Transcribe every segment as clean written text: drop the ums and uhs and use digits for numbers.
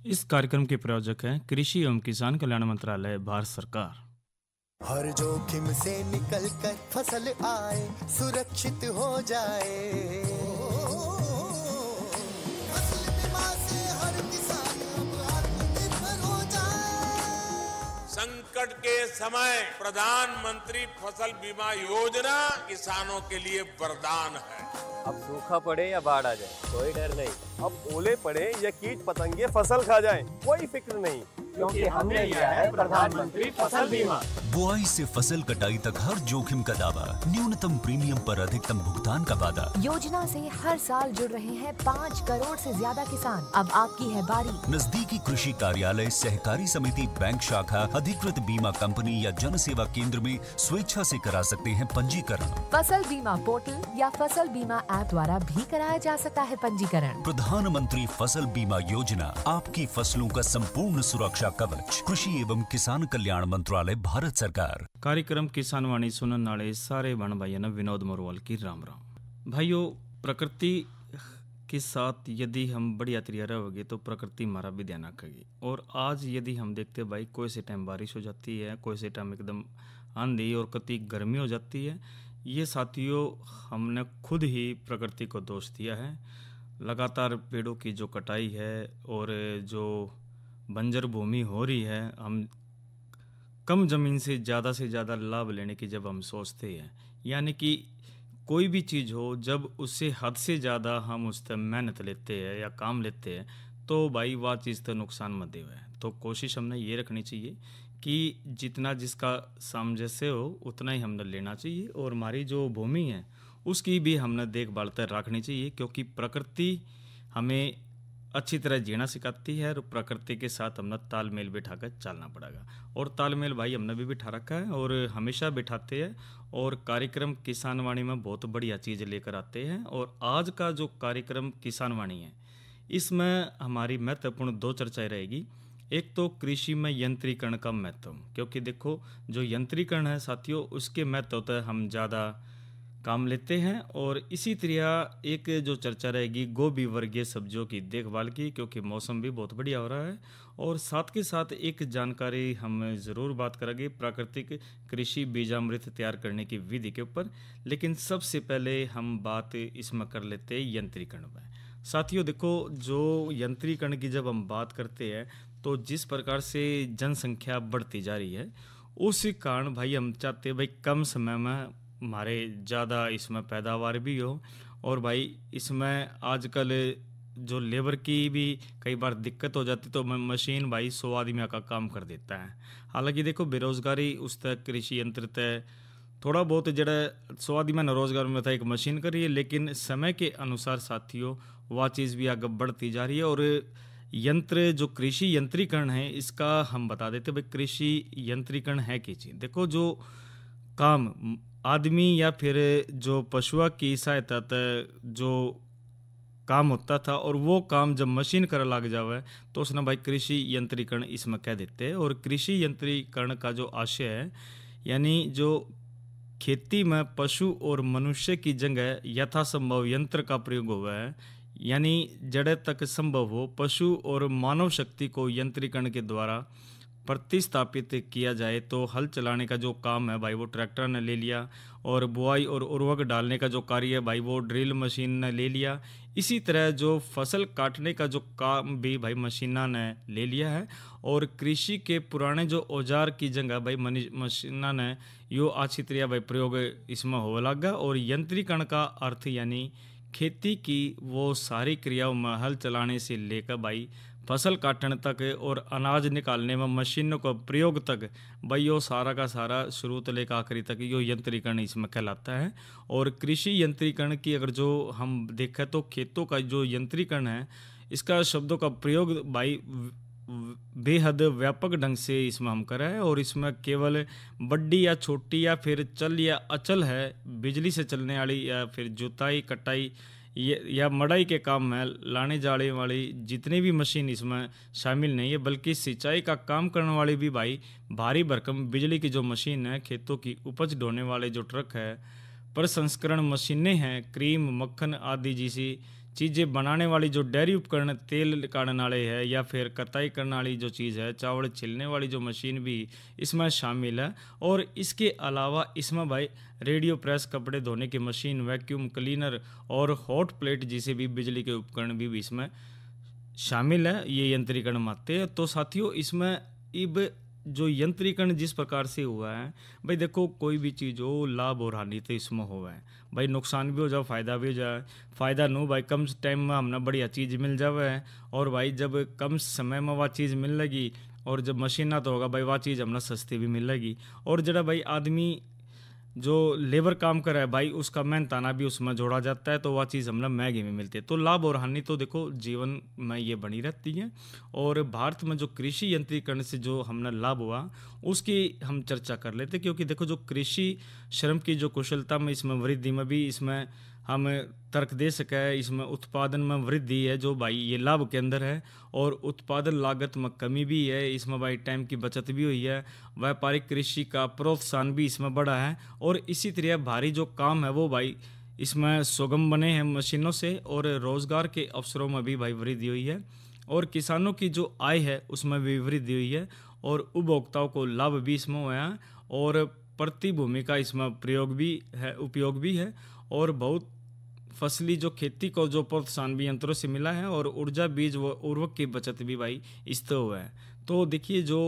इस कार्यक्रम के प्रायोजक हैं कृषि एवं किसान कल्याण मंत्रालय, भारत सरकार। हर जोखिम से निकल कर फसल आए, सुरक्षित हो जाए। फसल बीमा से हर किसान अब आत्मनिर्भर हो जाए। संकट के समय प्रधानमंत्री फसल बीमा योजना किसानों के लिए वरदान है। अब सूखा पड़े या बाढ़ आ जाए कोई डर नहीं, अब ओले पड़े या कीट पतंगे फसल खा जाए कोई फिक्र नहीं, क्योंकि हमने लिया है प्रधानमंत्री फसल बीमा। बुआई से फसल कटाई तक हर जोखिम का दावा, न्यूनतम प्रीमियम पर अधिकतम भुगतान का वादा। योजना से हर साल जुड़ रहे हैं 5 करोड़ से ज्यादा किसान। अब आपकी है बारी। नजदीकी कृषि कार्यालय, सहकारी समिति, बैंक शाखा, अधिकृत बीमा कंपनी या जन सेवा केंद्र में स्वेच्छा से करा सकते हैं पंजीकरण। फसल बीमा पोर्टल या फसल बीमा ऐप द्वारा भी कराया जा सकता है पंजीकरण। प्रधानमंत्री फसल बीमा योजना, आपकी फसलों का संपूर्ण सुरक्षा कवच। कृषि एवं किसान कल्याण मंत्रालय, भारत सरकार। कार्यक्रम किसान वाणी सुनने वाले सारे बहन भाइयों ने विनोद मोरवाल की राम राम। भाइयों, प्रकृति के साथ यदि हम बढ़िया तरीके रहोगे तो प्रकृति हमारा भी ध्यान रखेगी। और आज यदि हम देखते हैं भाई, कोई से टाइम बारिश हो जाती है, कोई से टाइम एकदम आंधी और कति गर्मी हो जाती है। ये साथियों, हमने खुद ही प्रकृति को दोष दिया है। लगातार पेड़ों की जो कटाई है और जो बंजर भूमि हो रही है, हम कम ज़मीन से ज़्यादा लाभ लेने की जब हम सोचते हैं, यानी कि कोई भी चीज़ हो, जब उससे हद से ज़्यादा हम उस पर मेहनत लेते हैं या काम लेते हैं तो भाई वह चीज़ तो नुकसानदेह है। तो कोशिश हमने ये रखनी चाहिए कि जितना जिसका सामंजस्य हो उतना ही हमने लेना चाहिए। और हमारी जो भूमि है उसकी भी हमने देखभाल रखनी चाहिए, क्योंकि प्रकृति हमें अच्छी तरह जीना सिखाती है और प्रकृति के साथ हमने तालमेल बिठाकर चलना पड़ेगा। और तालमेल भाई हमने भी बिठा रखा है और हमेशा बिठाते हैं। और कार्यक्रम किसान वाणी में बहुत बढ़िया चीज़ लेकर आते हैं। और आज का जो कार्यक्रम किसान वाणी है, इसमें हमारी महत्वपूर्ण 2 चर्चाएं रहेगी। एक तो कृषि में यंत्रीकरण का महत्व, क्योंकि देखो जो यंत्रीकरण है साथियों, उसके महत्व होता है हम ज़्यादा काम लेते हैं। और इसी तरह एक जो चर्चा रहेगी गोभी वर्गीय सब्जियों की देखभाल की, क्योंकि मौसम भी बहुत बढ़िया हो रहा है। और साथ के साथ एक जानकारी हम ज़रूर बात करेंगे प्राकृतिक कृषि बीजामृत तैयार करने की विधि के ऊपर। लेकिन सबसे पहले हम बात इसमें कर लेते हैं यंत्रीकरण में। साथियों देखो, जो यंत्रीकरण की जब हम बात करते हैं तो जिस प्रकार से जनसंख्या बढ़ती जा रही है, उस कारण भाई हम चाहते हैं भाई कम समय में हमारे ज़्यादा इसमें पैदावार भी हो। और भाई इसमें आजकल जो लेबर की भी कई बार दिक्कत हो जाती, तो मशीन भाई 100 आदमियों का काम कर देता है। हालांकि देखो बेरोजगारी उस तक कृषि यंत्र तय थोड़ा बहुत जड़ा 100 आदमी में रोजगार में था एक मशीन कर रही है, लेकिन समय के अनुसार साथियों वह चीज़ भी आगे बढ़ती जा रही है। और यंत्र जो कृषि यंत्रीकरण है, इसका हम बता देते भाई कृषि यंत्रीकरण है क्या चीज़। देखो जो काम आदमी या फिर जो पशुओं की सहायता जो काम होता था, और वो काम जब मशीन कर लग जावे तो उसने भाई कृषि यंत्रीकरण इसमें कह देते हैं। और कृषि यंत्रीकरण का जो आशय है, यानी जो खेती में पशु और मनुष्य की जगह यथासंभव यंत्र का प्रयोग हुआ है, यानी जड़े तक संभव हो पशु और मानव शक्ति को यंत्रीकरण के द्वारा प्रतिस्थापित किया जाए। तो हल चलाने का जो काम है भाई वो ट्रैक्टर ने ले लिया, और बुआई और उर्वरक डालने का जो कार्य है भाई वो ड्रिल मशीन ने ले लिया। इसी तरह जो फसल काटने का जो काम भी भाई मशीना ने ले लिया है। और कृषि के पुराने जो औजार की जगह भाई मशीना ने यो अच्छी तरह भाई प्रयोग इसमें हो लगा। और यंत्रीकरण का अर्थ यानी खेती की वो सारी क्रियाओं में हल चलाने से लेकर भाई फसल काटने तक और अनाज निकालने में मशीनों का प्रयोग तक भाई यो सारा का सारा शुरू से लेकर आखिरी तक यो यंत्रीकरण इसमें कहलाता है। और कृषि यंत्रीकरण की अगर जो हम देखें तो खेतों का जो यंत्रीकरण है, इसका शब्दों का प्रयोग भाई बेहद व्यापक ढंग से इसमें हम करें हैं। और इसमें केवल बड़ी या छोटी या फिर चल या अचल है, बिजली से चलने वाली या फिर जुताई कटाई या मड़ाई के काम में लाने जाने वाली जितनी भी मशीन इसमें शामिल नहीं है, बल्कि सिंचाई का काम करने वाली भी भाई भारी भरकम बिजली की जो मशीन है, खेतों की उपज ढोने वाले जो ट्रक है, प्रसंस्करण मशीनें हैं, क्रीम मक्खन आदि जैसी चीज़ें बनाने वाली जो डेयरी उपकरण, तेल काढ़ने वाले है या फिर कताई करने वाली जो चीज़ है, चावल छिलने वाली जो मशीन भी इसमें शामिल है। और इसके अलावा इसमें भाई रेडियो प्रेस, कपड़े धोने की मशीन, वैक्यूम क्लीनर और हॉट प्लेट जैसे भी बिजली के उपकरण भी इसमें शामिल है, ये यंत्रीकरण मानते हैं। तो साथियों इसमें अब जो यंत्रीकरण जिस प्रकार से हुआ है भाई, देखो कोई भी चीज़ हो लाभ और हानि तो इसमें हुआ है भाई, नुकसान भी हो जाए फ़ायदा भी हो जाए। फ़ायदा नो भाई कम टाइम में हमने बढ़िया चीज़ मिल जावे है, और भाई जब कम समय में वह चीज़ मिल लगी और जब मशीन ना तो होगा भाई वह चीज़ हमने सस्ती भी मिल लगी। और जरा भाई आदमी जो लेबर काम कर रहा है भाई उसका मेहनताना भी उसमें जोड़ा जाता है, तो वह चीज़ हमने महंगी में मिलती है। तो लाभ और हानि तो देखो जीवन में ये बनी रहती है। और भारत में जो कृषि यंत्रीकरण से जो हमने लाभ हुआ उसकी हम चर्चा कर लेते, क्योंकि देखो जो कृषि श्रम की जो कुशलता में इसमें वृद्धि में भी इसमें हम तर्क दे सके, इसमें उत्पादन में वृद्धि है जो भाई ये लाभ के अंदर है। और उत्पादन लागत में कमी भी है, इसमें भाई टाइम की बचत भी हुई है। व्यापारिक कृषि का प्रोत्साहन भी इसमें बढ़ा है। और इसी तरह भारी जो काम है वो भाई इसमें सुगम बने हैं मशीनों से। और रोज़गार के अवसरों में भी भाई वृद्धि हुई है, और किसानों की जो आय है उसमें भी वृद्धि हुई है, और उपभोक्ताओं को लाभ भी इसमें हुआ है। और प्रति भूमि का इसमें प्रयोग भी है, उपयोग भी है। और बहुत फसली जो खेती को जो प्रोत्साहन भी यंत्रों से मिला है, और ऊर्जा, बीज व उर्वरक की बचत भी भाई इससे हुआ है। तो देखिए जो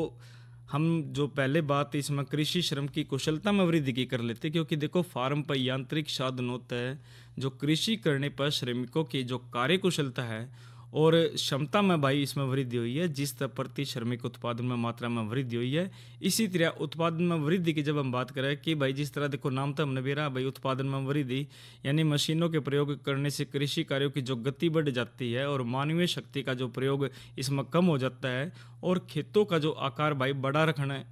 हम जो पहले बात इसमें कृषि श्रम की कुशलता में वृद्धि की कर लेते, क्योंकि देखो फार्म पर यांत्रिक साधन होता है जो कृषि करने पर श्रमिकों की जो कार्य कुशलता है और क्षमता में भाई इसमें वृद्धि हुई है, जिस तरह प्रति श्रमिक उत्पादन में मात्रा में वृद्धि हुई है। इसी तरह उत्पादन में वृद्धि की जब हम बात करें कि भाई जिस तरह देखो नाम तो हमने भी रहा भाई उत्पादन में वृद्धि, यानी मशीनों के प्रयोग करने से कृषि कार्यों की जो गति बढ़ जाती है और मानवीय शक्ति का जो प्रयोग इसमें कम हो जाता है, और खेतों का जो आकार भाई बड़ा रखना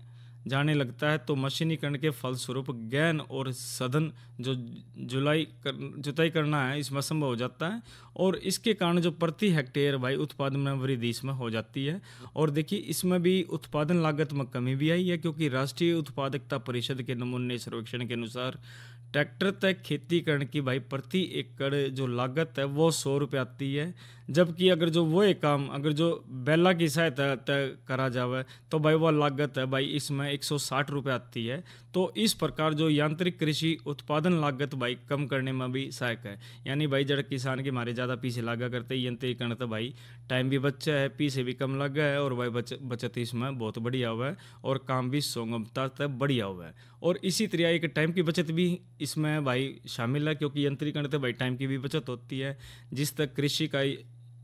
जाने लगता है। तो मशीनीकरण के फलस्वरूप गहन और सघन जो जुताई करना है इसमें संभव हो जाता है, और इसके कारण जो प्रति हेक्टेयर भाई उत्पादन में वृद्धि इसमें हो जाती है। और देखिए इसमें भी उत्पादन लागत में कमी भी आई है, क्योंकि राष्ट्रीय उत्पादकता परिषद के नमूने सर्वेक्षण के अनुसार ट्रैक्टर तक खेती करने की भाई प्रति एकड़ जो लागत है वो 100 रुपये आती है, जबकि अगर जो वो एक काम अगर जो बैला की सहायता तय करा जावे तो भाई वह लागत है भाई इसमें 160 रुपये आती है। तो इस प्रकार जो यांत्रिक कृषि उत्पादन लागत भाई कम करने में भी सहायक है, यानी भाई जड़ किसान के मारे ज़्यादा पीछे लागा करते यंत्रीकरण तो भाई टाइम भी बच्चा है, पीछे भी कम लगा है, और भाई बचत इसमें बहुत बढ़िया हुआ है, और काम भी सुगमता तक बढ़िया हुआ है। और इसी तरह एक टाइम की बचत भी इसमें भाई शामिल है, क्योंकि यंत्रीकरण तो भाई टाइम की भी बचत होती है, जिस तक कृषि का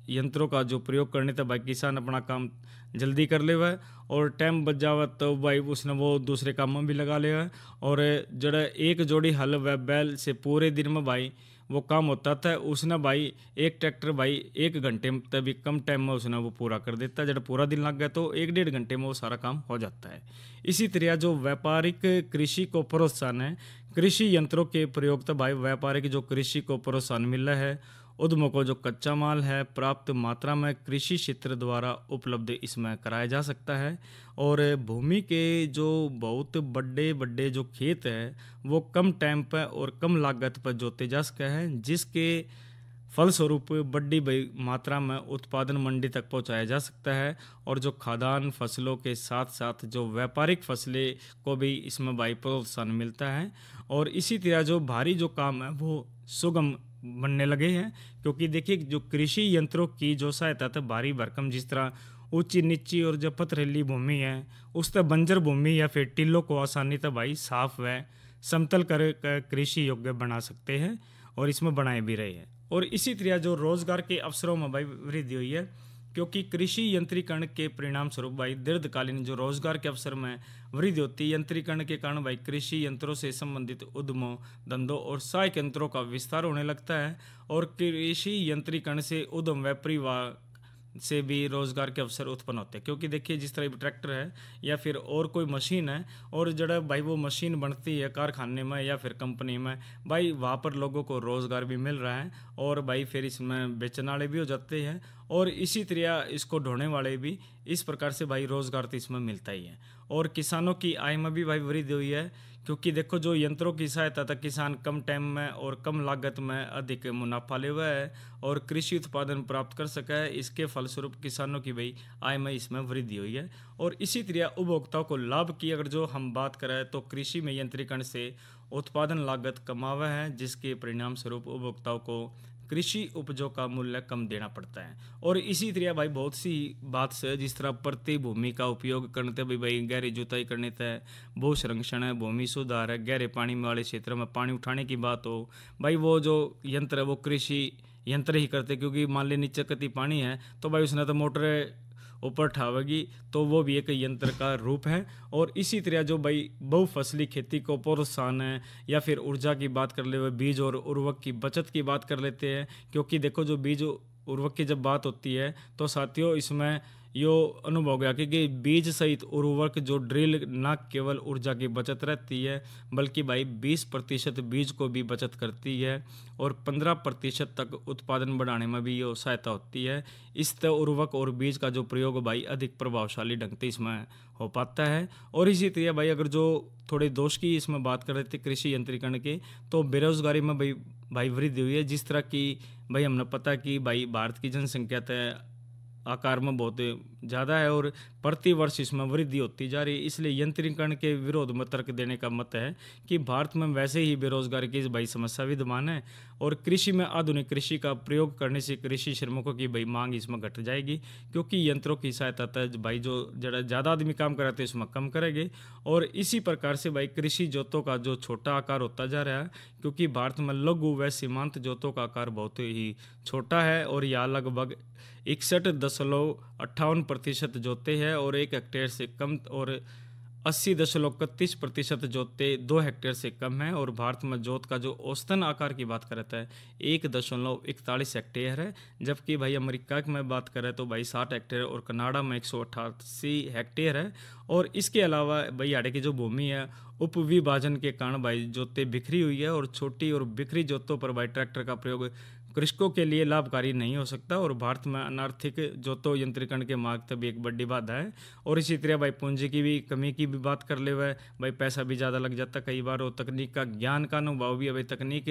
यंत्रों का जो प्रयोग करने तक भाई किसान अपना काम जल्दी कर ले हुआ, और टाइम बच जावा तो भाई उसने वो दूसरे काम में भी लगा ले हुआ। और जड़ा एक जोड़ी हल व बैल से पूरे दिन में भाई वो काम होता था, उसने भाई एक ट्रैक्टर भाई 1 घंटे तक भी कम टाइम में उसने वो पूरा कर देता है। जब पूरा दिन लग गया तो 1-1.5 घंटे में वो सारा काम हो जाता है। इसी तरह जो व्यापारिक कृषि को प्रोत्साहन है, कृषि यंत्रों के प्रयोग तो भाई व्यापारिक जो कृषि को प्रोत्साहन मिल रहा है, उद्यमों को जो कच्चा माल है प्राप्त मात्रा में कृषि क्षेत्र द्वारा उपलब्ध इसमें कराया जा सकता है। और भूमि के जो बहुत बड़े बड़े जो खेत है वो कम टाइम पर और कम लागत पर जोते जा सके हैं, जिसके फलस्वरूप बड़ी मात्रा में उत्पादन मंडी तक पहुंचाया जा सकता है। और जो खाद्यान्न फसलों के साथ साथ जो व्यापारिक फसलें को भी इसमें भाई प्रोत्साहन मिलता है। और इसी तरह जो भारी जो काम है वो सुगम बनने लगे हैं, क्योंकि देखिए जो कृषि यंत्रों की जो सहायता था भारी भरकम, जिस तरह ऊंची नीची और जो पथरीली भूमि है उस तरह बंजर भूमि या फिर टिल्लों को आसानी से भाई साफ व समतल कर कृषि योग्य बना सकते हैं, और इसमें बनाए भी रहे हैं। और इसी तरह जो रोजगार के अवसरों में भाई वृद्धि हुई है, क्योंकि कृषि यंत्रीकरण के परिणाम स्वरूप भाई दीर्घकालीन जो रोजगार के अवसर में वृद्धि होती है। यंत्रीकरण के कारण भाई कृषि यंत्रों से संबंधित उद्यमों, धंधों और सहायक यंत्रों का विस्तार होने लगता है, और कृषि यंत्रीकरण से उद्यम व परिवार से भी रोजगार के अवसर उत्पन्न होते हैं। क्योंकि देखिए जिस तरह ट्रैक्टर है या फिर और कोई मशीन है, और जड़ा भाई वो मशीन बनती है कारखाने में या फिर कंपनी में, भाई वहाँ पर लोगों को रोज़गार भी मिल रहा है, और भाई फिर इसमें बेचने वाले भी हो जाते हैं, और इसी तरह इसको ढोने वाले भी। इस प्रकार से भाई रोज़गार तो इसमें मिलता ही है। और किसानों की आय में भी भाई वृद्धि हुई है, क्योंकि देखो जो यंत्रों की सहायता तक किसान कम टाइम में और कम लागत में अधिक मुनाफा ले हुआ है और कृषि उत्पादन प्राप्त कर सका है। इसके फलस्वरूप किसानों की भाई आय में इसमें वृद्धि हुई है। और इसी तरह उपभोक्ताओं को लाभ की अगर जो हम बात करें तो कृषि में यंत्रीकरण से उत्पादन लागत कमावा है, जिसके परिणाम स्वरूप उपभोक्ताओं को कृषि उपजों का मूल्य कम देना पड़ता है। और इसी तरह भाई बहुत सी बात से, जिस तरह प्रति भूमि का उपयोग करने भी भाई गहरी जुताई करने तय भू संरक्षण है, भूमि सुधार है, गहरे पानी वाले क्षेत्रों में पानी उठाने की बात हो, भाई वो जो यंत्र है वो कृषि यंत्र ही करते, क्योंकि मान ली नीचे कति पानी है तो भाई उसने तो मोटर ऊपर उठावेगी, तो वो भी एक यंत्र का रूप है। और इसी तरह जो भाई बहुफसली खेती को प्रोत्साहन है, या फिर ऊर्जा की बात कर ले हुए बीज और उर्वरक की बचत की बात कर लेते हैं, क्योंकि देखो जो बीज उर्वरक की जब बात होती है तो साथियों इसमें यो अनुभव गया कि बीज सहित उर्वरक जो ड्रिल न केवल ऊर्जा की बचत रहती है बल्कि भाई 20% बीज को भी बचत करती है और 15% तक उत्पादन बढ़ाने में भी ये सहायता होती है। इस तरह उर्वरक और बीज का जो प्रयोग भाई अधिक प्रभावशाली ढंग से इसमें हो पाता है। और इसी तरह भाई अगर जो थोड़े दोष की इसमें बात कर रहे थे कृषि यंत्रीकरण के, तो बेरोजगारी में भाई वृद्धि हुई है। जिस तरह की भाई हमने पता कि भाई भारत की जनसंख्या तय आकार में बहुत ज़्यादा है और प्रति वर्ष इसमें वृद्धि होती जा रही है। इसलिए यंत्रीकरण के विरोध में तर्क देने का मत है कि भारत में वैसे ही बेरोजगारी की भाई समस्या विद्यमान है और कृषि में आधुनिक कृषि का प्रयोग करने से कृषि श्रमिकों की भाई मांग इसमें घट जाएगी, क्योंकि यंत्रों की सहायता तक भाई जो ज़्यादा आदमी काम कराते हैं उसमें कम करेंगे। और इसी प्रकार से भाई कृषि जोतों का जो छोटा आकार होता जा रहा है, क्योंकि भारत में लघु व सीमांत जोतों का आकार बहुत ही छोटा है और यह लगभग 61.58% जोते हैं और 1 हेक्टेयर से कम और 80.31% जोते 2 हेक्टेयर से कम है। और भारत में जोत का जो औसतन आकार की बात करता है 1.41 हेक्टेयर है, जबकि भाई अमेरिका में बात करें तो भाई 60 हेक्टेयर और कनाडा में 188 हेक्टेयर है। और इसके अलावा भाई आड़े की जो भूमि है उपविभाजन के कारण भाई जोतें बिखरी हुई है और छोटी और बिखरी जोतों पर भाई ट्रैक्टर का प्रयोग कृषकों के लिए लाभकारी नहीं हो सकता और भारत में अनार्थिक जोतों यंत्रीकरण के मार्ग तभी एक बड़ी बाधा है। और इसी तरह भाई पूंजी की भी कमी की भी बात कर ले हुए भाई पैसा भी ज़्यादा लग जाता कई बार और तकनीक का ज्ञान का अनुभव भी है। भाई तकनीक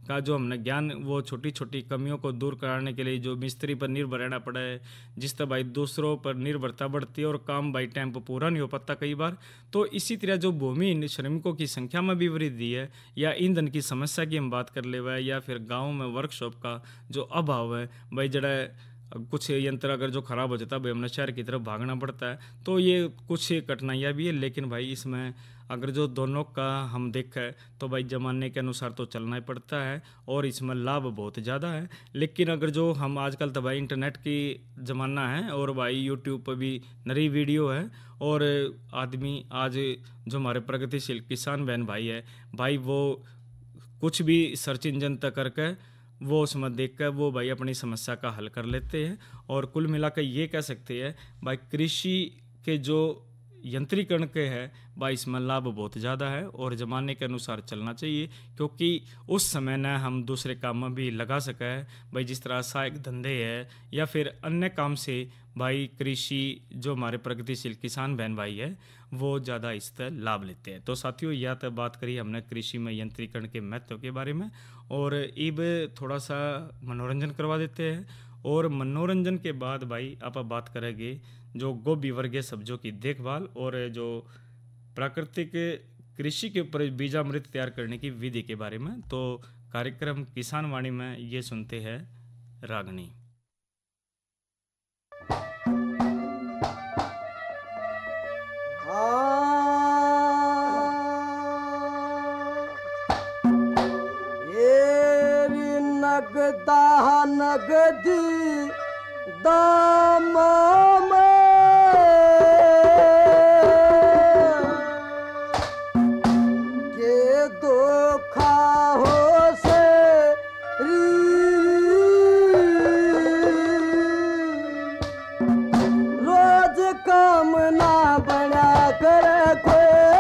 का जो हमने ज्ञान वो छोटी छोटी कमियों को दूर कराने के लिए जो मिस्त्री पर निर्भर रहना पड़ा है, जिस तरह भाई दूसरों पर निर्भरता बढ़ती है और काम भाई टाइम पर पूरा नहीं हो पाता कई बार। तो इसी तरह जो भूमि श्रमिकों की संख्या में भी वृद्धि है या ईंधन की समस्या की हम बात कर ले हुए या फिर गाँव में वर्कशॉप का जो अभाव है भाई जड़ा कुछ यंत्र अगर जो खराब हो जाता है भाई हमने शहर की तरफ भागना पड़ता है, तो ये कुछ कठिनाइयाँ भी है। लेकिन भाई इसमें अगर जो दोनों का हम देखें तो भाई जमाने के अनुसार तो चलना ही पड़ता है और इसमें लाभ बहुत ज़्यादा है। लेकिन अगर जो हम आजकल तो भाई इंटरनेट की ज़माना है और भाई यूट्यूब पर भी नई वीडियो है और आदमी आज जो हमारे प्रगतिशील किसान बहन भाई है भाई वो कुछ भी सर्च इंजन तक करके वो उसमें देख कर वो भाई अपनी समस्या का हल कर लेते हैं। और कुल मिलाकर ये कह सकते हैं भाई कृषि के जो यंत्रीकरण के है भाई इसमें लाभ बहुत ज़्यादा है और ज़माने के अनुसार चलना चाहिए, क्योंकि उस समय न हम दूसरे काम में भी लगा सके हैं भाई जिस तरह सहायक धंधे है या फिर अन्य काम से भाई कृषि जो हमारे प्रगतिशील किसान बहन भाई है वो ज़्यादा इस तरह लाभ लेते हैं। तो साथियों यह तो बात करी हमने कृषि में यंत्रीकरण के महत्व के बारे में और अब थोड़ा सा मनोरंजन करवा देते हैं। और मनोरंजन के बाद भाई आप बात करेंगे जो गोभी वर्गीय सब्जियों की देखभाल और जो प्राकृतिक कृषि के ऊपर बीजामृत तैयार करने की विधि के बारे में। तो कार्यक्रम किसान वाणी में ये सुनते हैं रागनी। नगदा नगदी दाम के धोखा हो से रोज काम ना बना कर रोज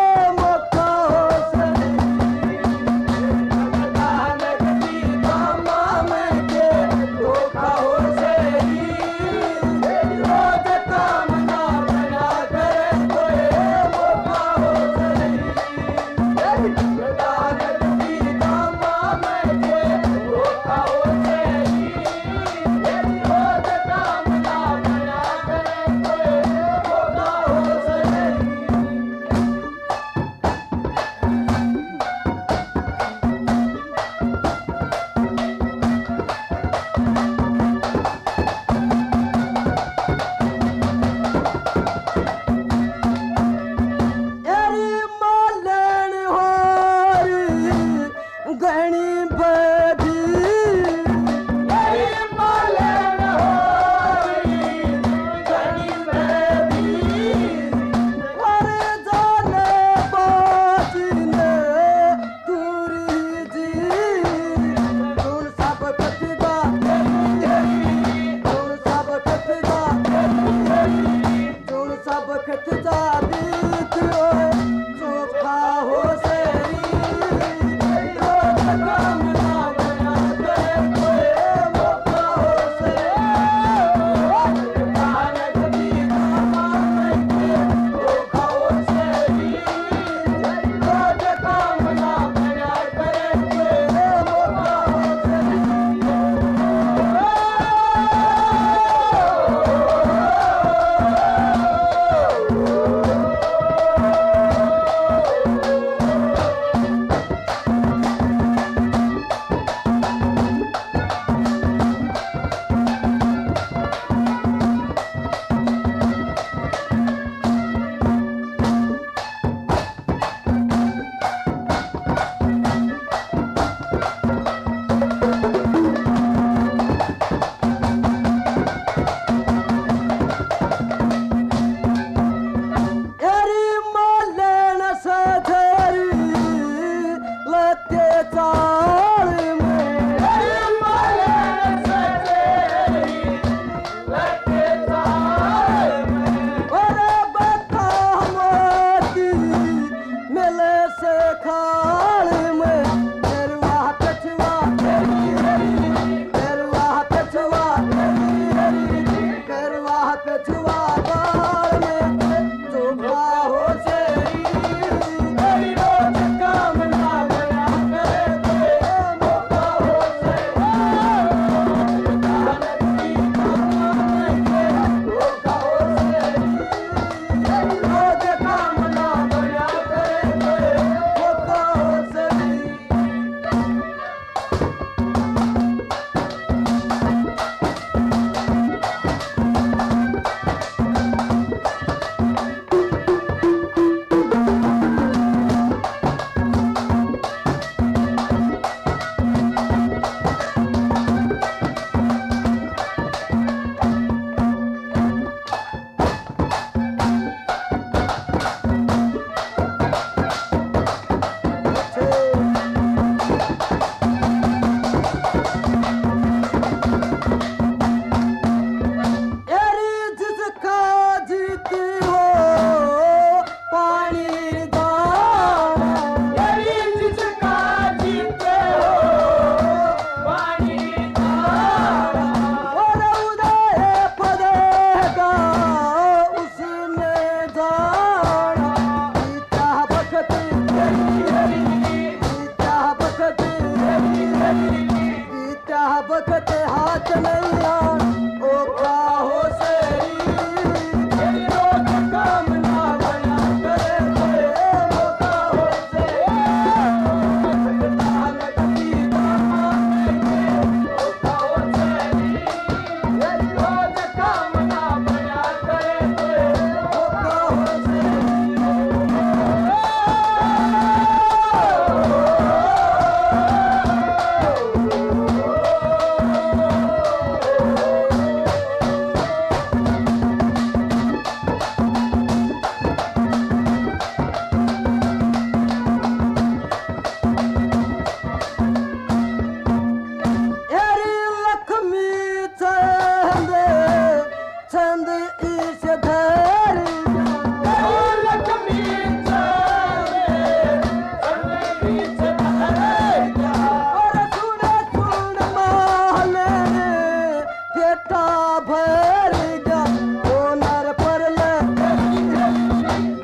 भर गया ओ नर पर ले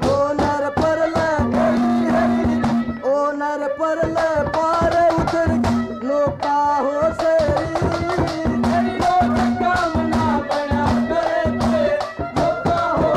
ओ नर पर ले ओ नर पर ले पार उतर नौका हो सेरी कामना बना करे नौका हो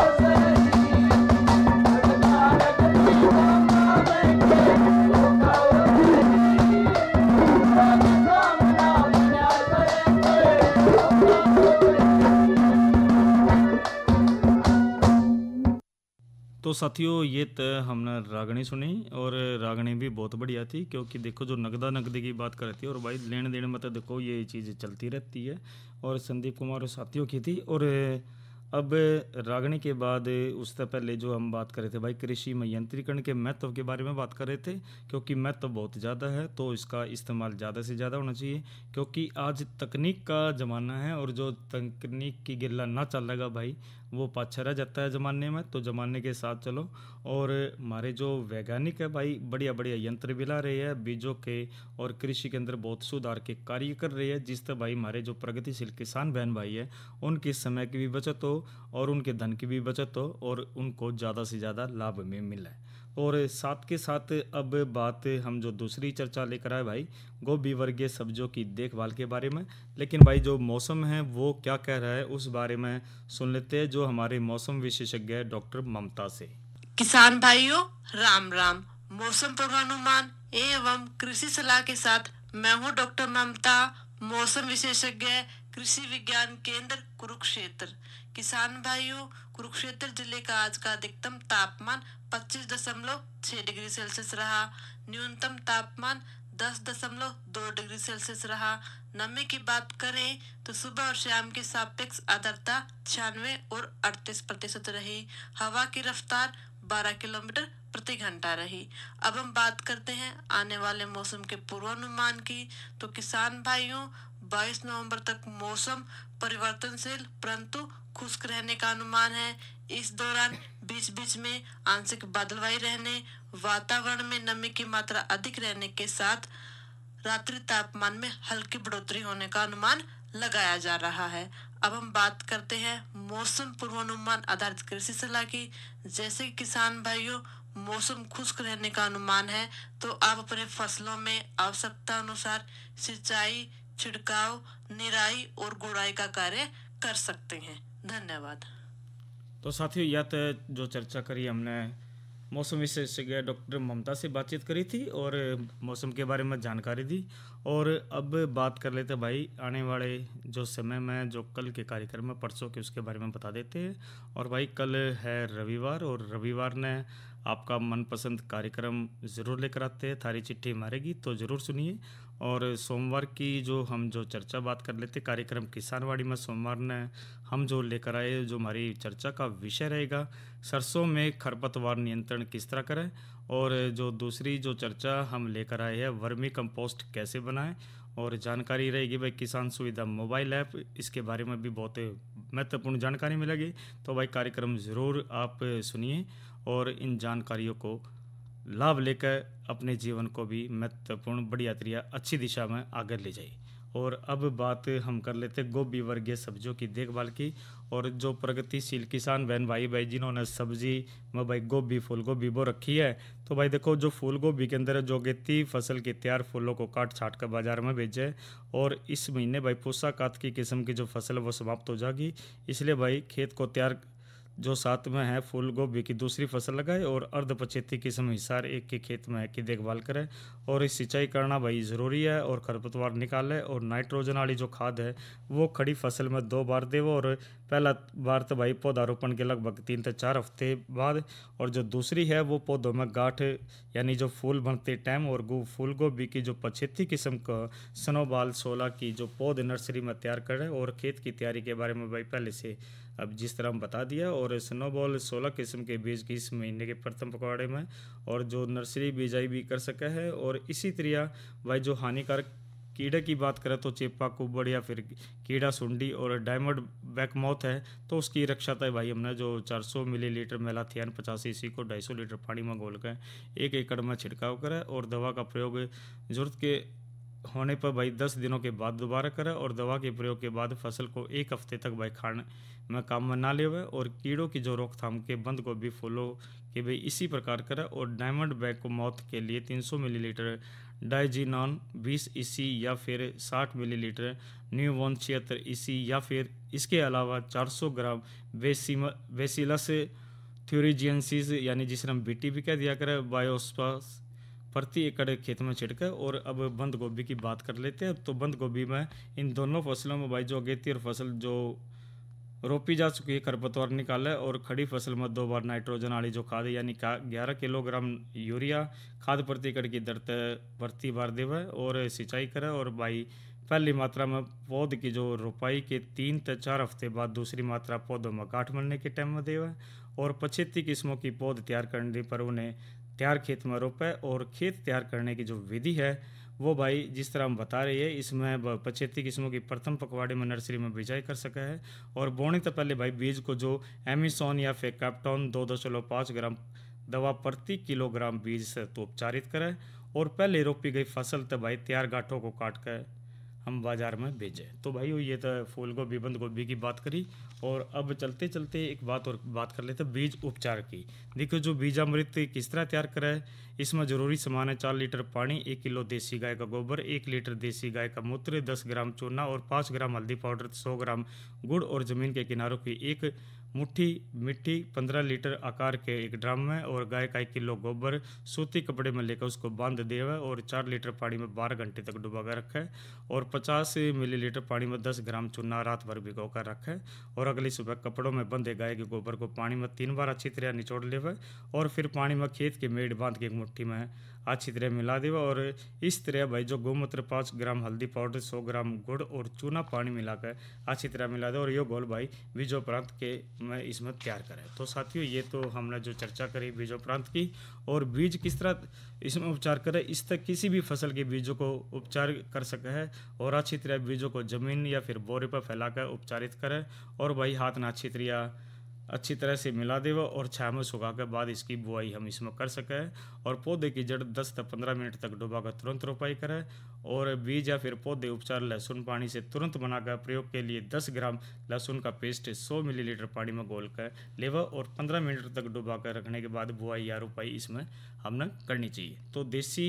तो साथियों ये तो हमने रागनी सुनी और रागनी भी बहुत बढ़िया थी, क्योंकि देखो जो नगदा नगदी की बात कर रही थी और भाई लेन देन में तो देखो ये चीज़ चलती रहती है और संदीप कुमार और साथियों की थी। और अब रागनी के बाद उससे पहले जो हम बात कर रहे थे भाई कृषि में यंत्रीकरण के महत्व के बारे में बात कर रहे थे, क्योंकि महत्व बहुत ज़्यादा है तो इसका इस्तेमाल ज़्यादा से ज़्यादा होना चाहिए, क्योंकि आज तकनीक का ज़माना है और जो तकनीक की गिल्ला ना चलेगा भाई वो पाछा रह जाता है ज़माने में। तो ज़माने के साथ चलो और हमारे जो वैज्ञानिक है भाई बढ़िया बढ़िया यंत्र भी ला रहे हैं बीजों के और कृषि के अंदर बहुत सुधार के कार्य कर रहे हैं, जिससे भाई हमारे जो प्रगतिशील किसान बहन भाई है उनके समय की भी बचत हो और उनके धन की भी बचत हो और उनको ज़्यादा से ज़्यादा लाभ में मिले। और साथ के साथ अब बात हम जो दूसरी चर्चा लेकर आए भाई गोभी वर्गीय सब्जियों की देखभाल के बारे में। लेकिन भाई जो मौसम है वो क्या कह रहा है उस बारे में सुन लेते हैं जो हमारे मौसम विशेषज्ञ है डॉक्टर ममता से। किसान भाइयों राम राम। मौसम पूर्वानुमान एवं कृषि सलाह के साथ मैं हूँ डॉक्टर ममता, मौसम विशेषज्ञ, कृषि विज्ञान केंद्र कुरुक्षेत्र। किसान भाइयों, कुरुक्षेत्र जिले का आज का अधिकतम तापमान 25.6 डिग्री सेल्सियस रहा। न्यूनतम तापमान 10.2 डिग्री सेल्सियस रहा। नमी की बात करें तो सुबह और शाम की सापेक्ष आर्द्रता 96 और 38% रही। हवा की रफ्तार 12 किलोमीटर प्रति घंटा रही। अब हम बात करते हैं आने वाले मौसम के पूर्वानुमान की। तो किसान भाइयों 22 नवंबर तक मौसम परिवर्तनशील परंतु खुश्क रहने का अनुमान है। इस दौरान बीच बीच में आंशिक बादलवाई रहने, वातावरण में नमी की मात्रा अधिक रहने के साथ रात्रि तापमान में हल्की बढ़ोतरी होने का अनुमान लगाया जा रहा है। अब हम बात करते हैं मौसम पूर्वानुमान आधारित कृषि सलाह की। जैसे किसान भाइयों मौसम खुश्क रहने का अनुमान है तो आप अपने फसलों में आवश्यकता अनुसार सिंचाई, छिड़काव, निराई और गुड़ाई का कार्य कर सकते हैं। धन्यवाद। तो साथियों यह तो जो चर्चा करी हमने मौसम विशेषज्ञ डॉक्टर ममता से बातचीत करी थी और मौसम के बारे में जानकारी दी। और अब बात कर लेते भाई आने वाले जो समय में जो कल के कार्यक्रम में परसों के उसके बारे में बता देते हैं। और भाई कल है रविवार और रविवार ने आपका मनपसंद कार्यक्रम ज़रूर लेकर आते हैं, थारी चिट्ठी मारेगी तो ज़रूर सुनिए। और सोमवार की जो हम जो चर्चा बात कर लेते कार्यक्रम किसानवाड़ी में सोमवार ने हम जो लेकर आए जो हमारी चर्चा का विषय रहेगा सरसों में खरपतवार नियंत्रण किस तरह करें। और जो दूसरी जो चर्चा हम लेकर आए हैं वर्मी कंपोस्ट कैसे बनाएं और जानकारी रहेगी भाई किसान सुविधा मोबाइल ऐप, इसके बारे में भी बहुत महत्वपूर्ण जानकारी मिलेगी। तो भाई कार्यक्रम ज़रूर आप सुनिए और इन जानकारियों को लाभ लेकर अपने जीवन को भी महत्वपूर्ण बढ़िया तरीका अच्छी दिशा में आगे ले जाइए। और अब बात हम कर लेते गोभी वर्गीय सब्जियों की देखभाल की। और जो प्रगतिशील किसान बहन भाई जिन्होंने सब्जी में भाई गोभी फूल गोभी बो रखी है तो भाई देखो जो फूल गोभी के अंदर जो गेती फसल के तैयार फूलों को काट छाट कर बाजार में भेजे और इस महीने भाई पूसा कात की किस्म की जो फसल है वो समाप्त हो जाएगी। इसलिए भाई खेत को तैयार जो साथ में है फूल गोभी की दूसरी फसल लगाए और अर्ध पछेती किस्म हिसार एक के खेत में की देखभाल करें और इस सिंचाई करना भाई ज़रूरी है। और खरपतवार निकाले और नाइट्रोजन वाली जो खाद है वो खड़ी फसल में 2 बार देवो और पहला बार तो भाई पौधारोपण के लगभग 3 से 4 हफ्ते बाद और जो दूसरी है वो पौधों में गांठ यानी जो फूल बनते टाइम और फूल गोभी की जो पछेती किस्म का स्नोबॉल 16 की जो पौध नर्सरी में तैयार करें। और खेत की तैयारी के बारे में भाई पहले से अब जिस तरह हम बता दिया और स्नोबॉल 16 किस्म के बीज की इस महीने के प्रथम पखवाड़े में और जो नर्सरी बिजाई भी कर सका है। और इसी तरह भाई जो हानिकारक कीड़े की बात करें तो चेपा कुबड़ या फिर कीड़ा सुंडी और डायमंड बैकमाउथ है तो उसकी रक्षा तो भाई हमने जो 400 मिलीलीटर मेलाथियान 50 cc को 250 लीटर पानी में घोल कर 1 एकड़ में छिड़काव करें और दवा का प्रयोग जरूरत के होने पर भाई 10 दिनों के बाद दोबारा करें और दवा के प्रयोग के बाद फसल को 1 हफ्ते तक भाई खाने में काम में ना लेवे। और कीड़ों की जो रोकथाम के बंद गोभी फूलों के भाई इसी प्रकार करें। और डायमंड बैग को मौत के लिए 300 मिलीलीटर डाइजीनॉन 20 EC या फिर 60 मिलीलीटर न्यूवॉन 76 EC या फिर इसके अलावा 400 ग्राम बेसिलस थ्यूरिजियंसिस यानी जिसे हम BT भी कह दिया करें बायोस्पास प्रति एकड़ खेत में छिड़के। और अब बंद गोभी की बात कर लेते हैं। तो बंद गोभी में इन दोनों फसलों में भाई जो अगेती और फसल जो रोपी जा चुकी है खरपतवार निकाले। और खड़ी फसल में 2 बार नाइट्रोजन वाली जो खाद यानी 11 किलोग्राम यूरिया खाद प्रति एकड़ की दर प्रति बार देवे और सिंचाई करे। और भाई पहली मात्रा में पौध की जो रोपाई के 3 से 4 हफ्ते बाद दूसरी मात्रा पौधों में गांठ बनने के टाइम में देवे। और 75 किस्मों की पौध तैयार करने पर उन्हें तैयार खेत में रोपे। और खेत तैयार करने की जो विधि है वो भाई जिस तरह हम बता रहे हैं इसमें 75 किस्मों की प्रथम पखवाड़े में नर्सरी में बिजाई कर सका है। और बोने से पहले भाई बीज को जो एमिसोन या फिर कैप्टॉन 2.5 ग्राम दवा प्रति किलोग्राम बीज से तो उपचारित करें। और पहले रोपी गई फसल तो भाई तैयार गांठों को काट कर हम बाजार में भेजें। तो भाई ये तो फूल गोभी बंद गोभी की बात करी। और अब चलते चलते एक बात कर लेते हैं बीज उपचार की। देखो जो बीजामृत किस तरह तैयार करें, इसमें जरूरी सामान है 4 लीटर पानी, 1 किलो देसी गाय का गोबर, 1 लीटर देसी गाय का मूत्र, 10 ग्राम चूना और 5 ग्राम हल्दी पाउडर, 100 ग्राम गुड़ और ज़मीन के किनारों की 1 मुट्ठी मिट्टी 15 लीटर आकार के एक ड्रम में। और गाय का 1 किलो गोबर सूती कपड़े में लेकर उसको बांध देवे और 4 लीटर पानी में 12 घंटे तक डुबा कर रखे। और 50 मिलीलीटर पानी में 10 ग्राम चूना रात भर भिगो कर रखे। और अगली सुबह कपड़ों में बंधे गाय के गोबर को पानी में 3 बार अच्छी तरह निचोड़ लेवे। और फिर पानी में खेत के मेड़ बांध के एक मुट्ठी में अच्छी तरह मिला देवे। और इस तरह भाई जो गोमूत्र 5 ग्राम हल्दी पाउडर 100 ग्राम गुड़ और चूना पानी मिलाकर अच्छी तरह मिला दे। और ये घोल भाई बीजोपरांत के में इसमें तैयार करें। तो साथियों ये तो हमने जो चर्चा करी बीजोपरांत की। और बीज किस तरह इसमें उपचार करें, इस तक किसी भी फसल के बीजों को उपचार कर सके है। और अच्छी तरह बीजों को जमीन या फिर बोरे पर फैलाकर उपचारित करें। और भाई हाथ ना अच्छी तरह से मिला देवा और छाया में सुखा के बाद इसकी बुआई हम इसमें कर सकें। और पौधे की जड़ 10 से 15 मिनट तक डुबाकर तुरंत रोपाई करें। और बीज या फिर पौधे उपचार लहसुन पानी से तुरंत बनाकर प्रयोग के लिए 10 ग्राम लहसुन का पेस्ट 100 मिलीलीटर पानी में घोल कर लेवा और 15 मिनट तक डुबा कर रखने के बाद बुआई या रोपाई इसमें हमने करनी चाहिए। तो देसी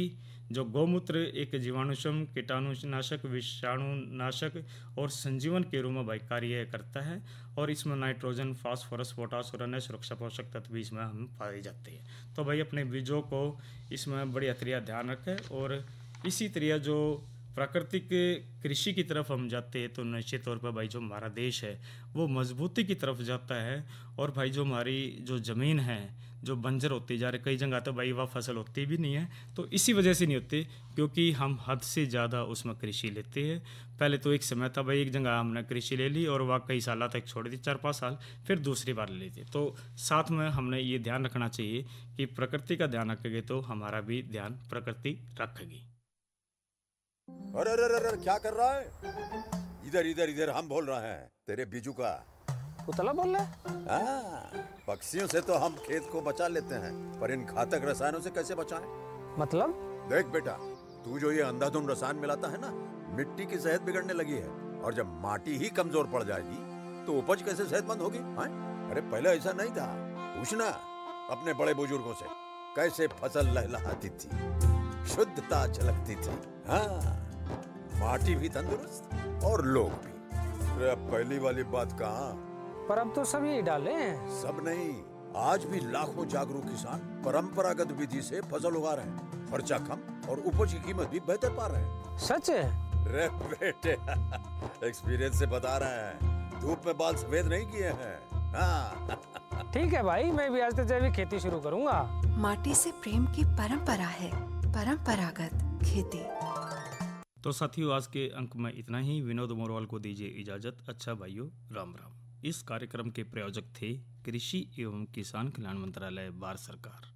जो गौमूत्र एक जीवाणुशम कीटाणुनाशक विषाणुनाशक और संजीवन के रूप में भाई कार्य करता है। और इसमें नाइट्रोजन फास्फोरस पोटास और अन्य सुरक्षा पोषक तत्व भी इसमें हम पाए जाते हैं। तो भाई अपने बीजों को इसमें बढ़िया तरह ध्यान रखें। और इसी तरह जो प्राकृतिक कृषि की तरफ हम जाते हैं तो निश्चित तौर पर भाई जो हमारा देश है वो मजबूती की तरफ जाता है। और भाई जो हमारी जो ज़मीन है जो बंजर होती जा रही, कई जगह तो भाई वह फसल होती भी नहीं है। तो इसी वजह से नहीं होती क्योंकि हम हद से ज़्यादा उसमें कृषि लेते हैं। पहले तो एक समय था भाई एक जगह हमने कृषि ले ली और वह कई साल तक छोड़ दी, 4-5 साल, फिर दूसरी बार ले ली थी। तो साथ में हमने ये ध्यान रखना चाहिए कि प्रकृति का ध्यान रखेंगे तो हमारा भी ध्यान प्रकृति रखेगी। अरे अरे अरे क्या कर रहा है? इधर इधर इधर हम बोल रहे हैं तेरे बीजू का। उतला बोल रहा है? पक्षियों से तो हम खेत को बचा लेते हैं पर इन घातक रसायनों से कैसे बचाएं? मतलब? देख बेटा, तू जो ये अंधाधुंध रसायन मिलाता है ना, मिट्टी की सेहत बिगड़ने लगी है। और जब माटी ही कमजोर पड़ जाएगी तो उपज कैसे सेहतमंद होगी? अरे पहले ऐसा नहीं था। पूछना अपने बड़े बुजुर्गों से कैसे फसल लहलहाती थी, शुद्धता झलकती थी। हाँ, माटी भी तंदुरुस्त और लोग भी। अरे पहली वाली बात कहाँ? पर अब तो सब यही डाले हैं। सब नहीं, आज भी लाखों जागरूक किसान परंपरागत विधि से फसल उगा रहे हैं। खर्चा कम और उपज की कीमत भी बेहतर पा रहे हैं। सच है? रे बेटे एक्सपीरियंस से बता रहे हैं, धूप में बाल सफेद नहीं किए हैं। हाँ। ठीक है भाई, मैं भी आज से जैविक खेती शुरू करूंगा। माटी से प्रेम की परंपरा है, परंपरागत खेती। तो साथियों आज के अंक में इतना ही। विनोद मोरवाल को दीजिए इजाजत। अच्छा भाइयों, राम राम। इस कार्यक्रम के प्रायोजक थे कृषि एवं किसान कल्याण मंत्रालय, भारत सरकार।